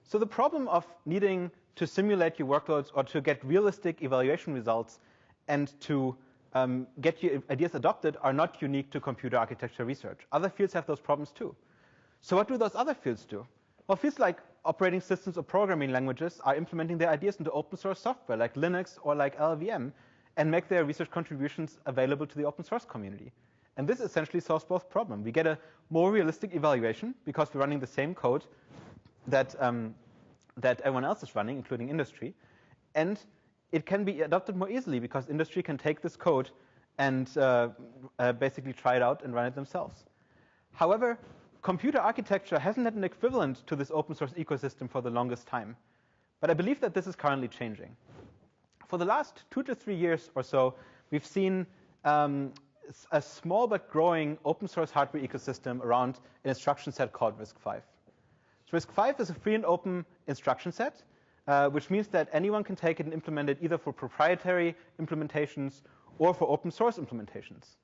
So the problem of needing to simulate your workloads or to get realistic evaluation results and to get your ideas adopted are not unique to computer architecture research. Other fields have those problems too. So what do those other fields do? Well, fields like operating systems or programming languages are implementing their ideas into open source software like Linux or like LLVM and make their research contributions available to the open source community. And this essentially solves both problems. We get a more realistic evaluation because we're running the same code that everyone else is running, including industry. And it can be adopted more easily because industry can take this code and basically try it out and run it themselves. However, computer architecture hasn't had an equivalent to this open source ecosystem for the longest time. But I believe that this is currently changing. For the last 2 to 3 years or so, we've seen a small but growing open source hardware ecosystem around an instruction set called RISC-V. So RISC-V is a free and open instruction set, which means that anyone can take it and implement it either for proprietary implementations or for open source implementations.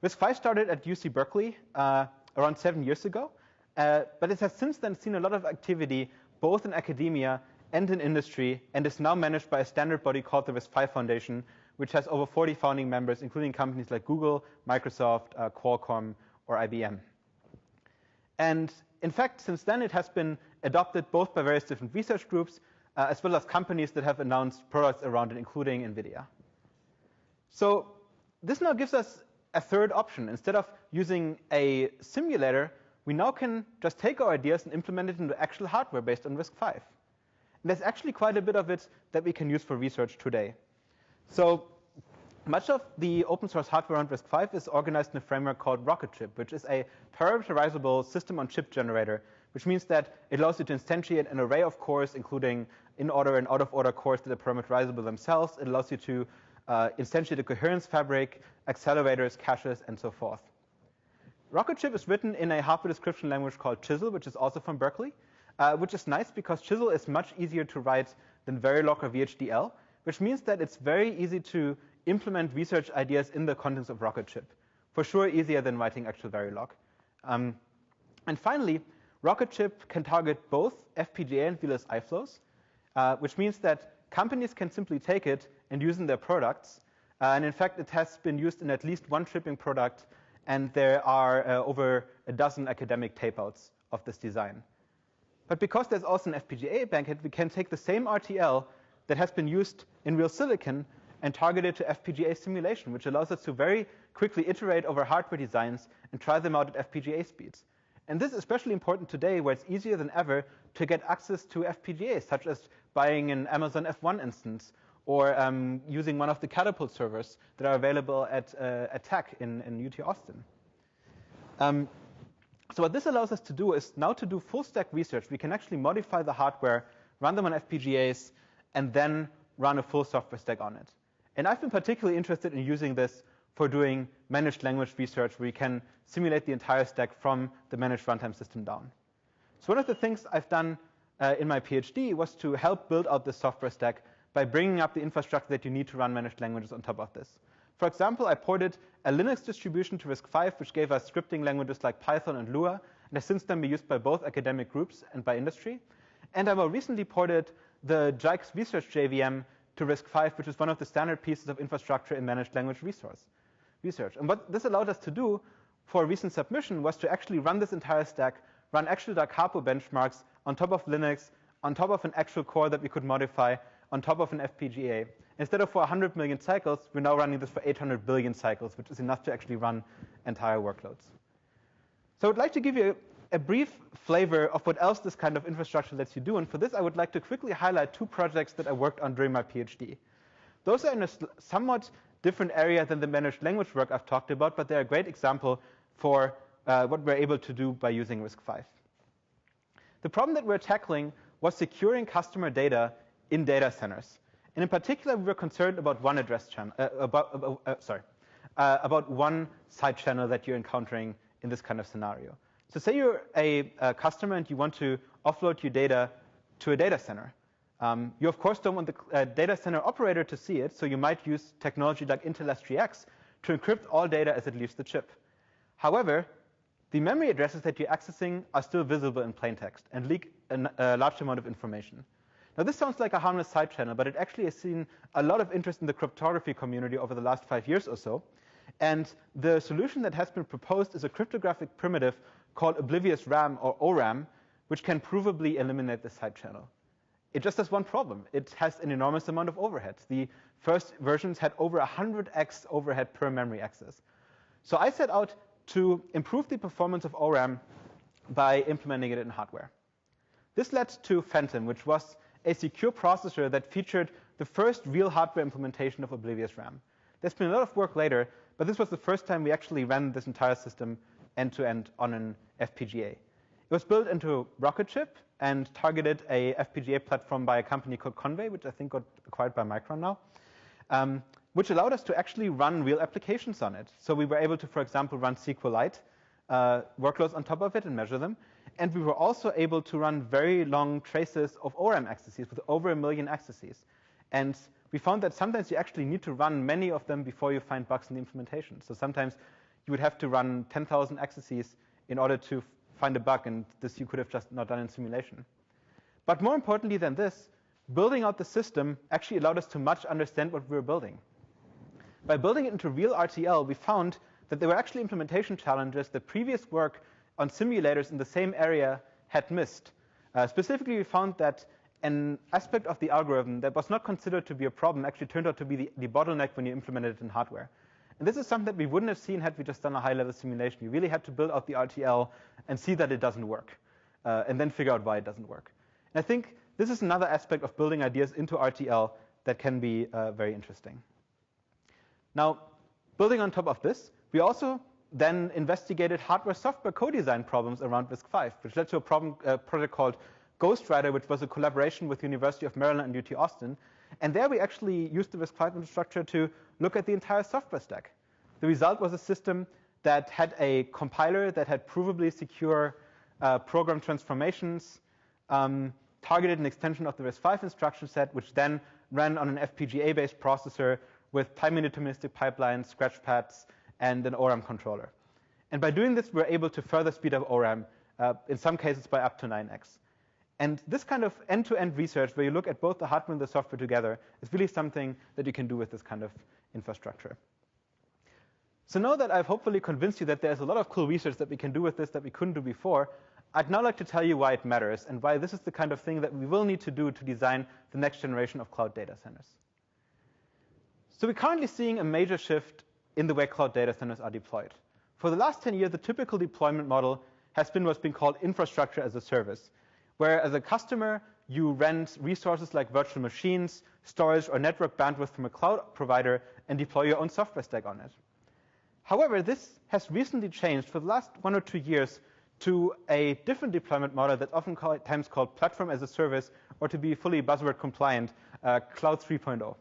RISC-V started at UC Berkeley around 7 years ago, but it has since then seen a lot of activity both in academia and in industry, and is now managed by a standard body called the RISC-V Foundation, which has over 40 founding members, including companies like Google, Microsoft, Qualcomm, or IBM. And in fact, since then, it has been adopted both by various different research groups, as well as companies that have announced products around it, including NVIDIA. So this now gives us a third option. Instead of using a simulator, we now can just take our ideas and implement it into actual hardware based on RISC-V. And there's actually quite a bit of it that we can use for research today. So much of the open source hardware around RISC-V is organized in a framework called Rocketchip, which is a parameterizable system-on-chip generator, which means that it allows you to instantiate an array of cores, including in-order and out-of-order cores that are parameterizable themselves. It allows you to instantiate a coherence fabric, accelerators, caches, and so forth. Rocketchip is written in a hardware description language called Chisel, which is also from Berkeley, which is nice because Chisel is much easier to write than Verilog or VHDL, which means that it's very easy to implement research ideas in the context of Rocketchip. For sure, easier than writing actual Verilog. And finally, Rocketchip can target both FPGA and VLSI flows, which means that companies can simply take it and use it in their products. And in fact, it has been used in at least one shipping product, and there are over a dozen academic tapeouts of this design. But because there's also an FPGA bankit, we can take the same RTL that has been used in real silicon and target it to FPGA simulation, which allows us to very quickly iterate over hardware designs and try them out at FPGA speeds. And this is especially important today, where it's easier than ever to get access to FPGAs, such as buying an Amazon F1 instance or using one of the Catapult servers that are available at TAC in UT Austin. So what this allows us to do is now to do full stack research. We can actually modify the hardware, run them on FPGAs, and then run a full software stack on it. And I've been particularly interested in using this for doing managed language research, where you can simulate the entire stack from the managed runtime system down. So one of the things I've done in my PhD was to help build out this software stack by bringing up the infrastructure that you need to run managed languages on top of this. For example, I ported a Linux distribution to RISC-V, which gave us scripting languages like Python and Lua, and has since then been used by both academic groups and by industry. And I more recently ported the JIKES research JVM to RISC-V, which is one of the standard pieces of infrastructure in managed language research. And what this allowed us to do for a recent submission was to actually run this entire stack, run actual da capo benchmarks on top of Linux, on top of an actual core that we could modify, on top of an FPGA. Instead of for 100 million cycles, we're now running this for 800 billion cycles, which is enough to actually run entire workloads. So I would like to give you a brief flavor of what else this kind of infrastructure lets you do. And for this, I would like to quickly highlight 2 projects that I worked on during my PhD. Those are in a somewhat different area than the managed language work I've talked about, but they're a great example for what we're able to do by using RISC-V. The problem that we're tackling was securing customer data in data centers. And in particular, we were concerned about one address channel, about one side channel that you're encountering in this kind of scenario. So say you're a customer and you want to offload your data to a data center. You, of course, don't want the data center operator to see it, so you might use technology like Intel SGX to encrypt all data as it leaves the chip. However, the memory addresses that you're accessing are still visible in plain text and leak a large amount of information. Now, this sounds like a harmless side channel, but it actually has seen a lot of interest in the cryptography community over the last 5 years or so. And the solution that has been proposed is a cryptographic primitive called oblivious RAM, or ORAM, which can provably eliminate the side channel. It just has one problem. It has an enormous amount of overhead. The first versions had over 100x overhead per memory access. So I set out to improve the performance of ORAM by implementing it in hardware. This led to Phantom, which was a secure processor that featured the first real hardware implementation of oblivious RAM. There's been a lot of work later, but this was the first time we actually ran this entire system end-to-end on an FPGA. It was built into a rocket chip and targeted a FPGA platform by a company called Conway, which I think got acquired by Micron now, which allowed us to actually run real applications on it. So we were able to, for example, run SQLite workloads on top of it and measure them. And we were also able to run very long traces of ORAM accesses with over 1 million accesses. And we found that sometimes you actually need to run many of them before you find bugs in the implementation. So sometimes you would have to run 10,000 accesses in order to find a bug, and this you could have just not done in simulation. But more importantly than this, building out the system actually allowed us to much understand what we were building. By building it into real RTL, we found that there were actually implementation challenges that previous work on simulators in the same area had missed. Specifically, we found that an aspect of the algorithm that was not considered to be a problem actually turned out to be the bottleneck when you implemented it in hardware. And this is something that we wouldn't have seen had we just done a high-level simulation. You really had to build out the RTL and see that it doesn't work, and then figure out why it doesn't work. And I think this is another aspect of building ideas into RTL that can be very interesting. Now, building on top of this, we also then investigated hardware-software co-design problems around RISC-V, which led to a project called Ghostwriter, which was a collaboration with the University of Maryland and UT Austin. And there we actually used the RISC-V infrastructure to look at the entire software stack. The result was a system that had a compiler that had provably secure program transformations, targeted an extension of the RISC-V instruction set, which then ran on an FPGA-based processor with time-deterministic pipelines, scratchpads, and an ORAM controller. And by doing this, we're able to further speed up ORAM, in some cases by up to 9x. And this kind of end-to-end research, where you look at both the hardware and the software together, is really something that you can do with this kind of infrastructure. So now that I've hopefully convinced you that there's a lot of cool research that we can do with this that we couldn't do before, I'd now like to tell you why it matters and why this is the kind of thing that we will need to do to design the next generation of cloud data centers. So we're currently seeing a major shift in the way cloud data centers are deployed. For the last 10 years, the typical deployment model has been what's been called infrastructure as a service, where as a customer, you rent resources like virtual machines, storage, or network bandwidth from a cloud provider and deploy your own software stack on it. However, this has recently changed for the last 1 or 2 years to a different deployment model that's oftentimes called platform as a service, or to be fully buzzword compliant, Cloud 3.0.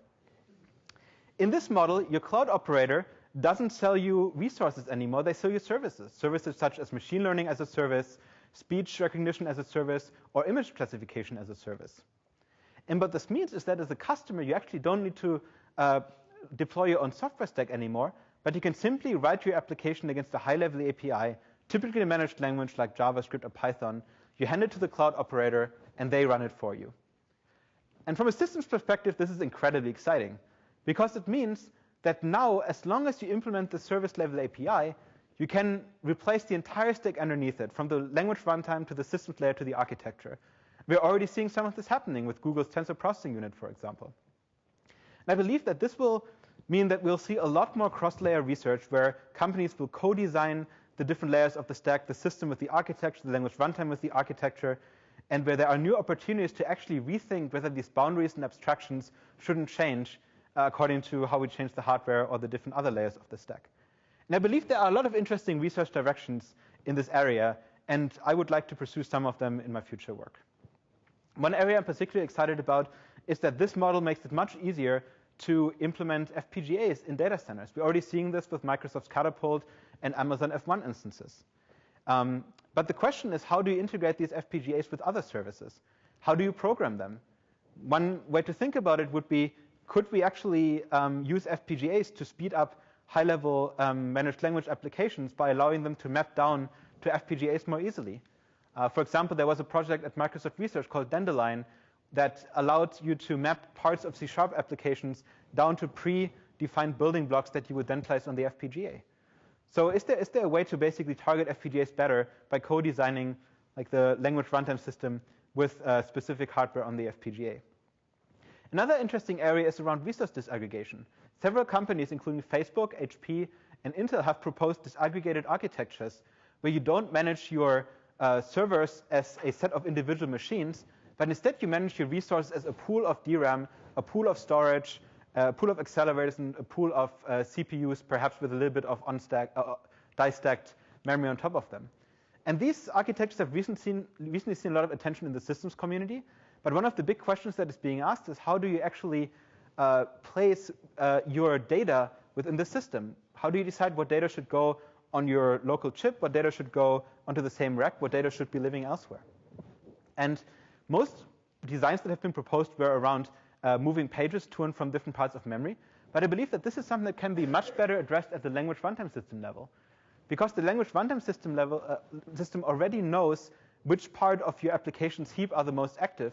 In this model, your cloud operator doesn't sell you resources anymore. They sell you services, services such as machine learning as a service, speech recognition as a service, or image classification as a service. And what this means is that as a customer, you actually don't need to deploy your own software stack anymore, but you can simply write your application against a high-level API, typically in a managed language like JavaScript or Python. You hand it to the cloud operator, and they run it for you. And from a systems perspective, this is incredibly exciting, because it means that now, as long as you implement the service level API, you can replace the entire stack underneath it, from the language runtime to the systems layer to the architecture. We're already seeing some of this happening with Google's Tensor Processing Unit, for example. And I believe that this will mean that we'll see a lot more cross-layer research where companies will co-design the different layers of the stack, the system with the architecture, the language runtime with the architecture, and where there are new opportunities to actually rethink whether these boundaries and abstractions shouldn't change according to how we change the hardware or the different other layers of the stack. And I believe there are a lot of interesting research directions in this area, and I would like to pursue some of them in my future work. One area I'm particularly excited about is that this model makes it much easier to implement FPGAs in data centers. We're already seeing this with Microsoft's Catapult and Amazon F1 instances. But the question is, how do you integrate these FPGAs with other services? How do you program them? One way to think about it would be, could we actually use FPGAs to speed up high-level managed language applications by allowing them to map down to FPGAs more easily? For example, there was a project at Microsoft Research called Dandelion that allowed you to map parts of C# applications down to pre-defined building blocks that you would then place on the FPGA. So is there a way to basically target FPGAs better by co-designing like the language runtime system with specific hardware on the FPGA? Another interesting area is around resource disaggregation. Several companies, including Facebook, HP, and Intel, have proposed disaggregated architectures where you don't manage your servers as a set of individual machines, but instead you manage your resources as a pool of DRAM, a pool of storage, a pool of accelerators, and a pool of CPUs, perhaps with a little bit of die-stacked memory on top of them. And these architectures have recently seen a lot of attention in the systems community. But one of the big questions that is being asked is, how do you actually place your data within the system? How do you decide what data should go on your local chip, what data should go onto the same rack, what data should be living elsewhere? And most designs that have been proposed were around moving pages to and from different parts of memory. But I believe that this is something that can be much better addressed at the language runtime system level, because the language runtime system already knows which part of your application's heap are the most active.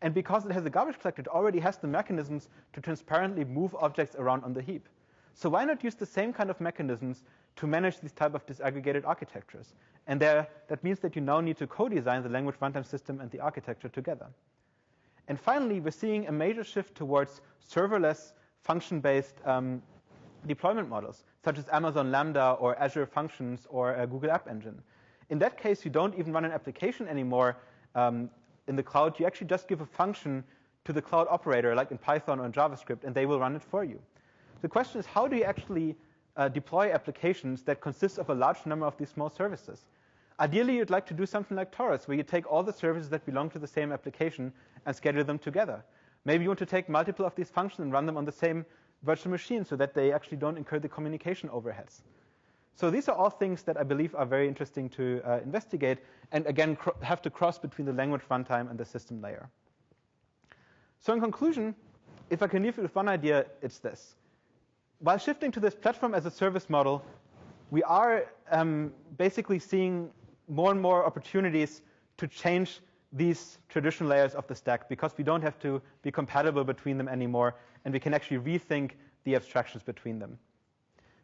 And because it has a garbage collector, it already has the mechanisms to transparently move objects around on the heap. So why not use the same kind of mechanisms to manage these type of disaggregated architectures? And that means that you now need to co-design the language runtime system and the architecture together. And finally, we're seeing a major shift towards serverless, function-based deployment models, such as Amazon Lambda or Azure Functions or Google App Engine. In that case, you don't even run an application anymore in the cloud. You actually just give a function to the cloud operator, like in Python or in JavaScript, and they will run it for you. The question is, how do you actually deploy applications that consist of a large number of these small services? Ideally, you'd like to do something like Taurus, where you take all the services that belong to the same application and schedule them together. Maybe you want to take multiple of these functions and run them on the same virtual machine so that they actually don't incur the communication overheads. So these are all things that I believe are very interesting to investigate, and again, have to cross between the language runtime and the system layer. So in conclusion, if I can leave you with one idea, it's this. While shifting to this platform as a service model, we are basically seeing more and more opportunities to change these traditional layers of the stack, because we don't have to be compatible between them anymore, and we can actually rethink the abstractions between them.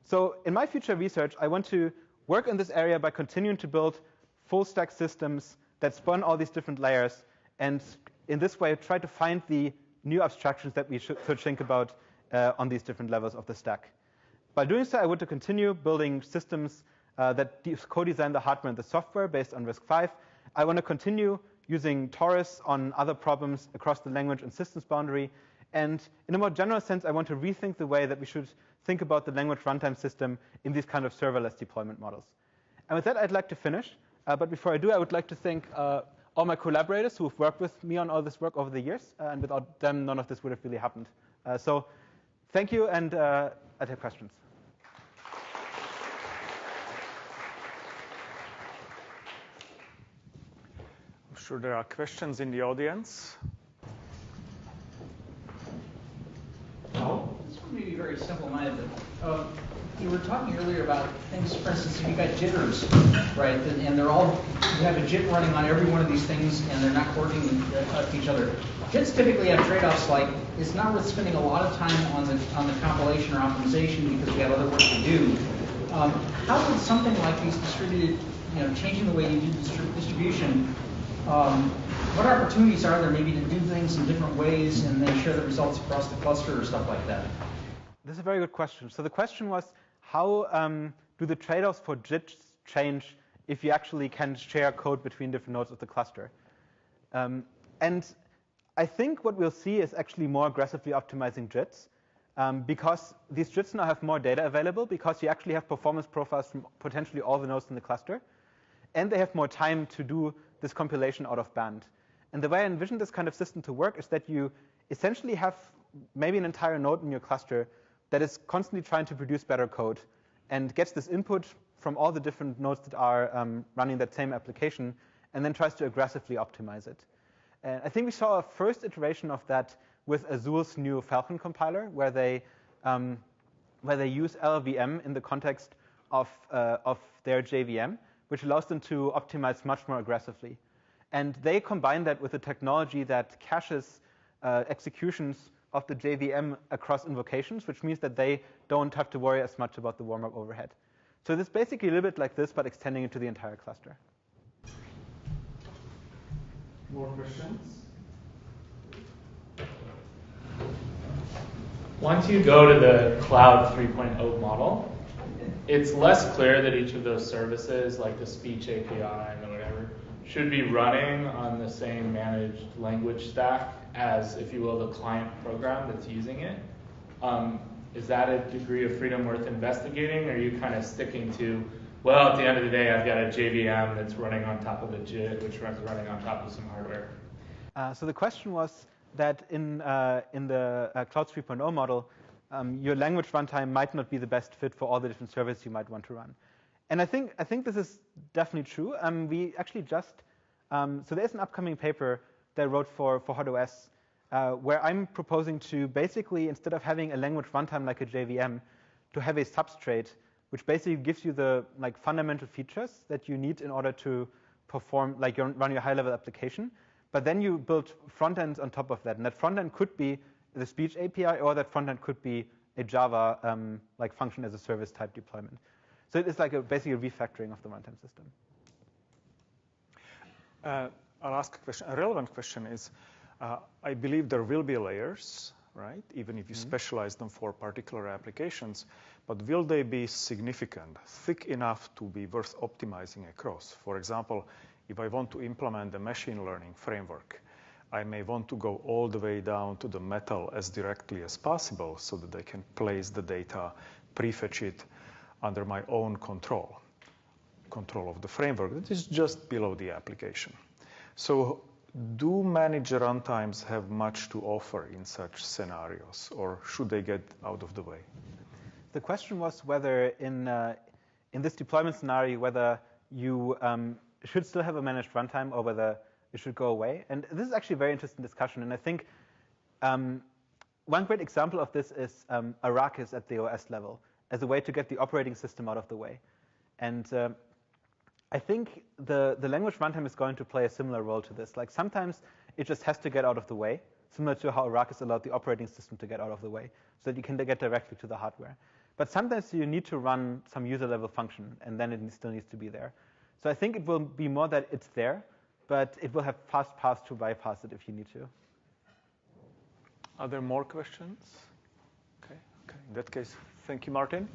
So in my future research, I want to work in this area by continuing to build full stack systems that span all these different layers, and in this way try to find the new abstractions that we should think about on these different levels of the stack. By doing so, I want to continue building systems that co-design the hardware and the software based on RISC-V. I want to continue using Taurus on other problems across the language and systems boundary. And in a more general sense, I want to rethink the way that we should think about the language runtime system in these kind of serverless deployment models. And with that, I'd like to finish. But before I do, I would like to thank all my collaborators who have worked with me on all this work over the years. And without them, none of this would have really happened. So thank you, and I take questions. I'm sure there are questions in the audience. No, this one may be very simple-minded, but you were talking earlier about things, for instance, if you've got jitters, right, and they're all, you have a JIT running on every one of these things, and they're not coordinating with each other. JITs typically have trade-offs like, it's not worth spending a lot of time on the compilation or optimization because we have other work to do. How would something like these distributed, changing the way you do distribution, what opportunities are there maybe to do things in different ways and then share the results across the cluster or stuff like that? This is a very good question. So the question was, how do the trade-offs for JITs change if you actually can share code between different nodes of the cluster? And I think what we'll see is actually more aggressively optimizing JITs because these JITs now have more data available because you actually have performance profiles from potentially all the nodes in the cluster. And they have more time to do this compilation out of band. And the way I envision this kind of system to work is that you essentially have maybe an entire node in your cluster that is constantly trying to produce better code and gets this input from all the different nodes that are running that same application and then tries to aggressively optimize it. And I think we saw a first iteration of that with Azure's new Falcon compiler, where they use LLVM in the context of their JVM, which allows them to optimize much more aggressively. And they combine that with a technology that caches executions of the JVM across invocations, which means that they don't have to worry as much about the warm-up overhead. So this is basically a little bit like this, but extending it to the entire cluster. More questions? Once you go to the Cloud 3.0 model, it's less clear that each of those services, like the speech API and whatever, should be running on the same managed language stack as, if you will, the client program that's using it. Is that a degree of freedom worth investigating, or are you kind of sticking to, well, at the end of the day, I've got a JVM that's running on top of a JIT, which runs running on top of some hardware? So the question was that in the Cloud 3.0 model, your language runtime might not be the best fit for all the different services you might want to run. And I think this is definitely true. We actually just, so there's an upcoming paper that I wrote for HotOS where I'm proposing to basically, instead of having a language runtime like a JVM, to have a substrate which basically gives you the fundamental features that you need in order to perform, run your high-level application. But then you build front ends on top of that. And that front end could be the speech API, or that front end could be a Java function as a service type deployment. So it's basically a refactoring of the runtime system. I'll ask a question. A relevant question is, I believe there will be layers, right? Even if you specialize them for particular applications, but will they be significant, thick enough to be worth optimizing across? For example, if I want to implement a machine learning framework, I may want to go all the way down to the metal as directly as possible so that I can place the data, prefetch it under my own control of the framework that is just below the application. So do managed runtimes have much to offer in such scenarios, or should they get out of the way? The question was whether in this deployment scenario, whether you should still have a managed runtime or whether it should go away. And this is actually a very interesting discussion. And I think one great example of this is Arrakis at the OS level as a way to get the operating system out of the way. And I think the language runtime is going to play a similar role to this. Sometimes it just has to get out of the way, similar to how Arrakis allowed the operating system to get out of the way so that you can get directly to the hardware. But sometimes you need to run some user-level function, and then it still needs to be there. So I think it will be more that it's there, but it will have fast paths to bypass it if you need to. Are there more questions? Okay. In that case, thank you, Martin.